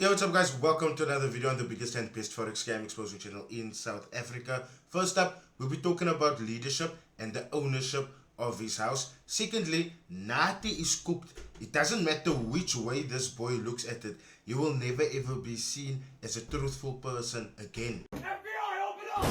Yo, what's up guys? Welcome to another video on the biggest and best forex scam exposure channel in South Africa. First up, we'll be talking about leadership and the ownership of his house. Secondly, Nathi is cooked. It doesn't matter which way this boy looks at it. He will never ever be seen as a truthful person again. FBI, open up!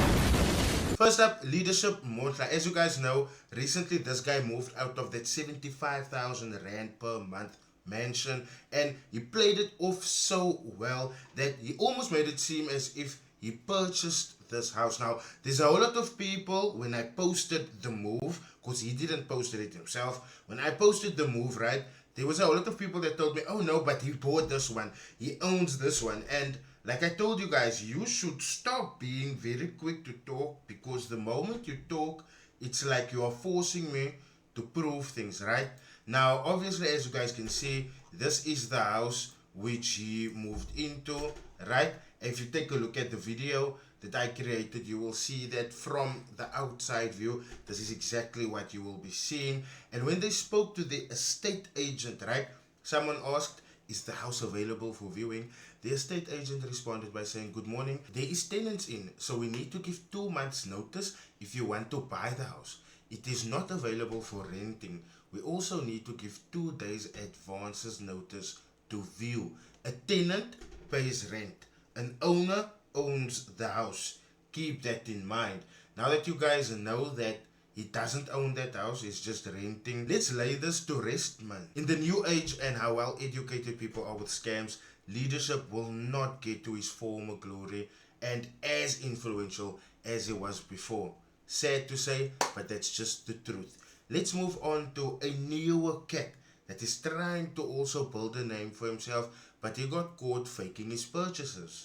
First up, leadership Montla. As you guys know, recently this guy moved out of that 75,000 rand per month mansion, and he played it off so well that he almost made it seem as if he purchased this house. Now there's a whole lot of people, when I posted the move, because he didn't post it himself, when I posted the move, right, there was a whole lot of people that told me, oh no, but he bought this one, he owns this one. And like I told you guys, you should stop being very quick to talk, because the moment you talk, it's like you are forcing me to prove things, right? Now, obviously, as you guys can see, this is the house which he moved into, right? If you take a look at the video that I created, you will see that from the outside view, this is exactly what you will be seeing. And when they spoke to the estate agent, right, someone asked, is the house available for viewing? The estate agent responded by saying, good morning, there is tenants in, so we need to give 2 months notice if you want to buy the house. It is not available for renting. We also need to give 2 days advances notice to view. A tenant pays rent. An owner owns the house. Keep that in mind. Now that you guys know that he doesn't own that house, he's just renting, let's lay this to rest, man. In the new age and how well educated people are with scams, leadership will not get to his former glory and as influential as he was before. Sad to say, but that's just the truth. Let's move on to a newer cat that is trying to also build a name for himself, but he got caught faking his purchases.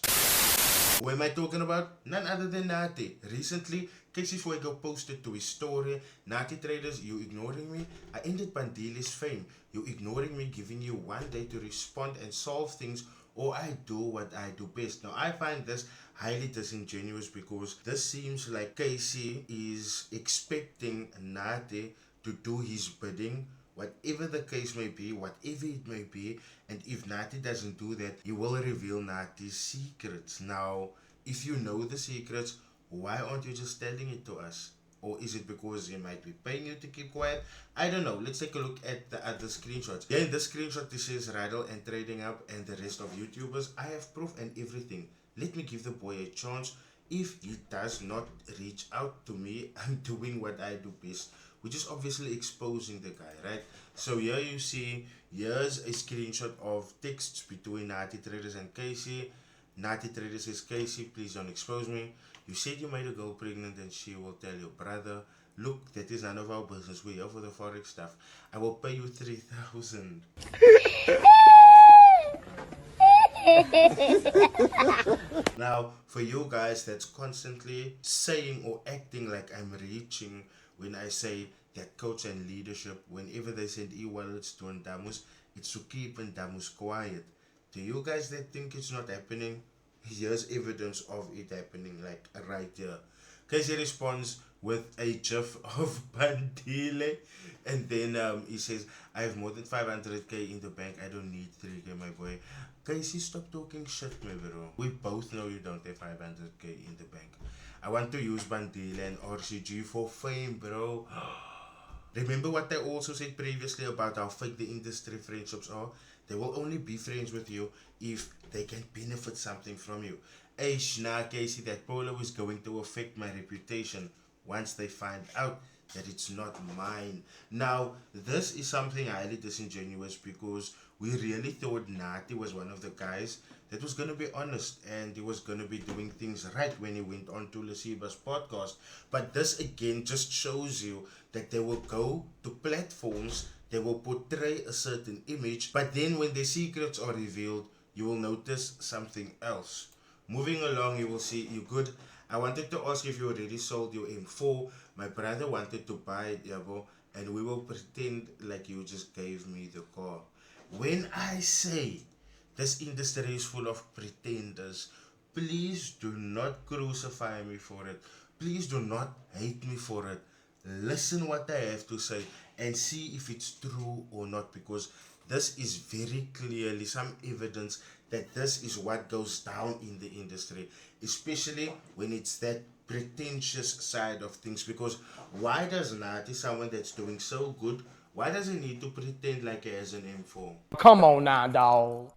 Who am I talking about? None other than Nathi. Recently, Casey Fuego posted to his story, Nathitraders, you ignoring me? I ended Bandile's fame. You ignoring me, giving you 1 day to respond and solve things, or I do what I do best. Now, I find this highly disingenuous, because this seems like Casey is expecting Nathi to do his bidding, whatever the case may be, whatever it may be. And if Nathi doesn't do that, he will reveal Nathi's secrets. Now, if you know the secrets, why aren't you just telling it to us? Or is it because he might be paying you to keep quiet? I don't know. Let's take a look at the other screenshots. Yeah, in this screenshot this says Rydall and Trading Up and the rest of YouTubers. I have proof and everything. Let me give the boy a chance. If he does not reach out to me, I'm doing what I do best, which is obviously exposing the guy, right? So here you see, here's a screenshot of texts between Nathitraders and Casey. Nathitraders says, Casey, please don't expose me. You said you made a girl pregnant and she will tell your brother. Look, that is none of our business. We're here for the forex stuff. I will pay you 3,000. Now, for you guys that's constantly saying or acting like I'm reaching when I say that coach and leadership, whenever they send e-wallets to Ndamus, it's to keep Ndamus quiet. To you guys that think it's not happening, here's evidence of it happening, like right here. Casey responds with a gif of Bandile, and then he says, I have more than 500k in the bank, I don't need 3k, my boy. Casey, stop talking shit, my bro. We both know you don't have 500k in the bank. I want to use Bandile and RCG for fame, bro. Remember what I also said previously about how fake the industry friendships are? They will only be friends with you if they can benefit something from you. Hey, nah, Casey, that polo is going to affect my reputation once they find out that it's not mine. Now, this is something highly disingenuous, because we really thought Nathi was one of the guys that was going to be honest and he was going to be doing things right when he went on to Lasiba's podcast. But this again just shows you that they will go to platforms, they will portray a certain image, but then when the secrets are revealed, you will notice something else. Moving along, you will see, you good. I wanted to ask if you already sold your M4. My brother wanted to buy it, Yabo, and we will pretend like you just gave me the car. When I say this industry is full of pretenders, please do not crucify me for it. Please do not hate me for it. Listen what I have to say and see if it's true or not, because this is very clearly some evidence that this is what goes down in the industry, especially when it's that pretentious side of things. Because why does Nathi, someone that's doing so good, why does he need to pretend like he has an M4? Come on now, dog.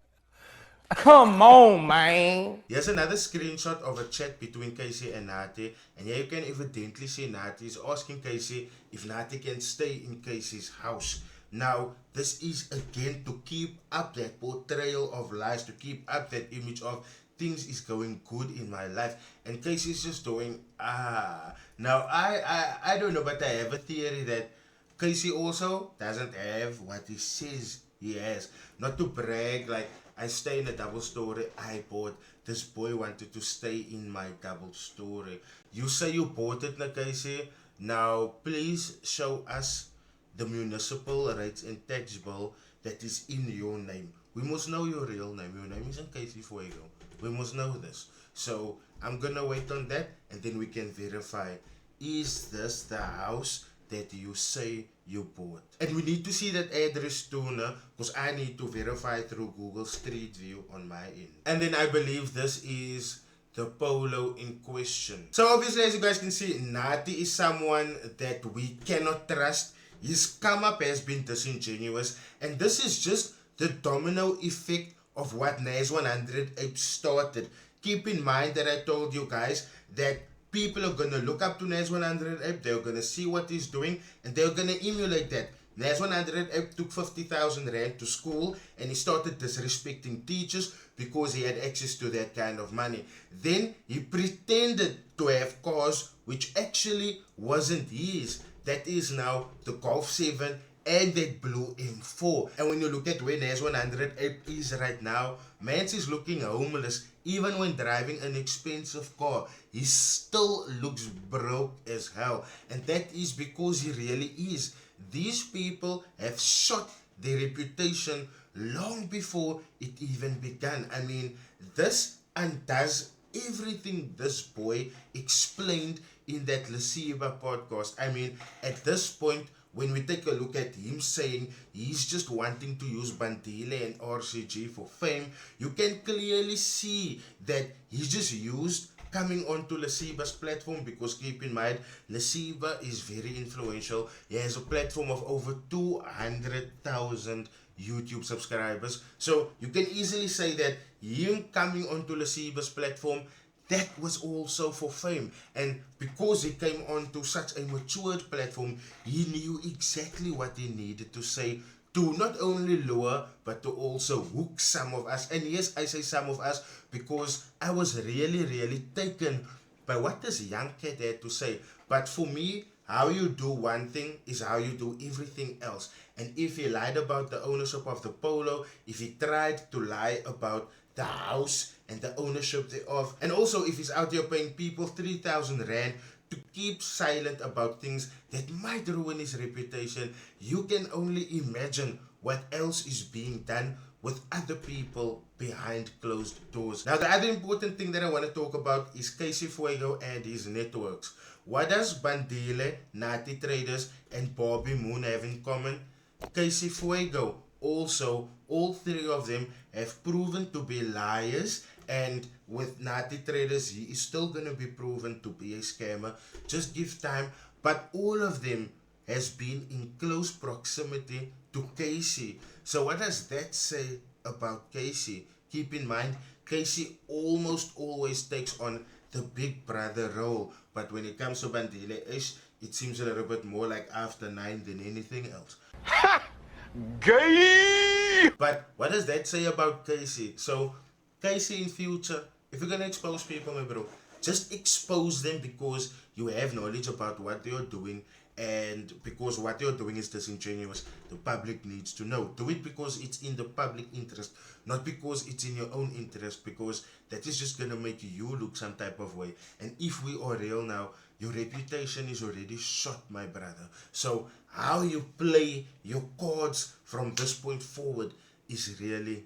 Come on, man. Here's another screenshot of a chat between Casey and Nathi, and here you can evidently see Nathi is asking Casey if Nathi can stay in Casey's house. Now, this is again to keep up that portrayal of lies, to keep up that image of things is going good in my life, and Casey's just doing Now, I don't know, but I have a theory that Casey also doesn't have what he says he has. Not to brag, like, I stay in a double story I bought. This boy wanted to stay in my double story. You say you bought it, na Casey? Now, please show us the municipal rates and tax bill that is in your name. We must know your real name. Your name isn't Casey Fuego. We must know this. So, I'm gonna wait on that, and then we can verify, is this the house that you say you bought? And we need to see that address too, because I need to verify through Google Street View on my end. And then I believe this is the polo in question. So obviously, as you guys can see, Nathi is someone that we cannot trust. His come up has been disingenuous, and this is just the domino effect of what Nas 100 Ape started. Keep in mind that I told you guys that people are going to look up to Nas 100 Ape, they're going to see what he's doing, and they're going to emulate that. Nas 100 Ape took 50,000 rand to school, and he started disrespecting teachers because he had access to that kind of money. Then he pretended to have cars which actually wasn't his. That is now the Golf 7 and that blue M4. And when you look at where Nas 100 Ape is right now, Mance is looking homeless. Even when driving an expensive car, he still looks broke as hell. And that is because he really is. These people have shot their reputation long before it even began. I mean, this undoes everything this boy explained in that Lasiba podcast. I mean, at this point, when we take a look at him saying he's just wanting to use Bandile and RCG for fame, you can clearly see that he's just used coming onto Lasiba's platform, because keep in mind, Lasiba is very influential. He has a platform of over 200,000 YouTube subscribers. So you can easily say that him coming onto Lasiba's platform, that was also for fame. And because he came onto such a matured platform, he knew exactly what he needed to say to not only lure, but to also hook some of us. And yes, I say some of us because I was really taken by what this young cat had to say. But for me, how you do one thing is how you do everything else. And if he lied about the ownership of the polo, if he tried to lie about the house and the ownership thereof, and also if he's out here paying people 3,000 rand to keep silent about things that might ruin his reputation, you can only imagine what else is being done with other people behind closed doors. Now, the other important thing that I want to talk about is Casey Fuego and his networks. What does Bandile, Nathitraders, and Bobby Moon have in common? Casey Fuego. Also, all three of them have proven to be liars, and with Nathitraders, he is still going to be proven to be a scammer. Just give time. But all of them has been in close proximity to Casey. So what does that say about Casey? Keep in mind, Casey almost always takes on the big brother role. But when it comes to Bandile, it seems a little bit more like After 9 than anything else. Gay! But what does that say about Casey? So, Casey in future, if you're gonna expose people, my bro, just expose them because you have knowledge about what they're doing, and because what you're doing is disingenuous. The public needs to know. Do it because it's in the public interest, not because it's in your own interest, because that is just gonna make you look some type of way. And if we are real now, your reputation is already shot, my brother. So how you play your cards from this point forward is really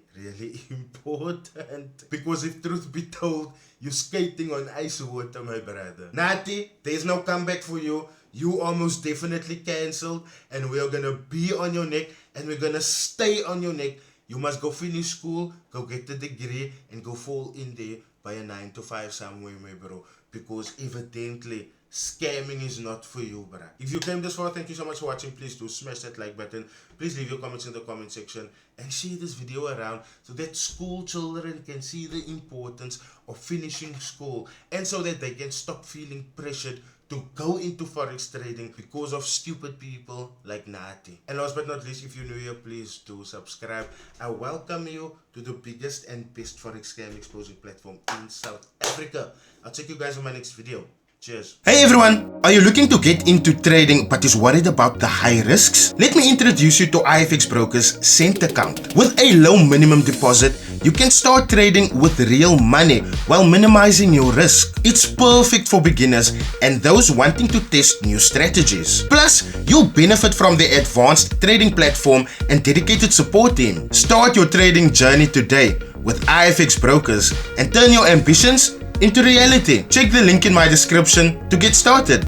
important. Because if truth be told, you're skating on ice water, my brother. Nathi, there's no comeback for you. You are most definitely cancelled, and we are gonna be on your neck, and we're gonna stay on your neck. You must go finish school, go get the degree, and go fall in there by a 9 to 5 somewhere, my bro. Because evidently, scamming is not for you, bruh. If you came this far, thank you so much for watching. Please do smash that like button. Please leave your comments in the comment section and share this video around so that school children can see the importance of finishing school and so that they can stop feeling pressured to go into forex trading because of stupid people like Nathi. And last but not least, if you're new here, please do subscribe. I welcome you to the biggest and best forex scam exposure platform in South Africa. I'll check you guys in my next video. Cheers. Hey everyone, are you looking to get into trading but is worried about the high risks? Let me introduce you to iFix Broker's Cent account. With a low minimum deposit, you can start trading with real money while minimizing your risk. It's perfect for beginners and those wanting to test new strategies. Plus, you'll benefit from the advanced trading platform and dedicated support team. Start your trading journey today with iFix Brokers and turn your ambitions into reality. Check the link in my description to get started.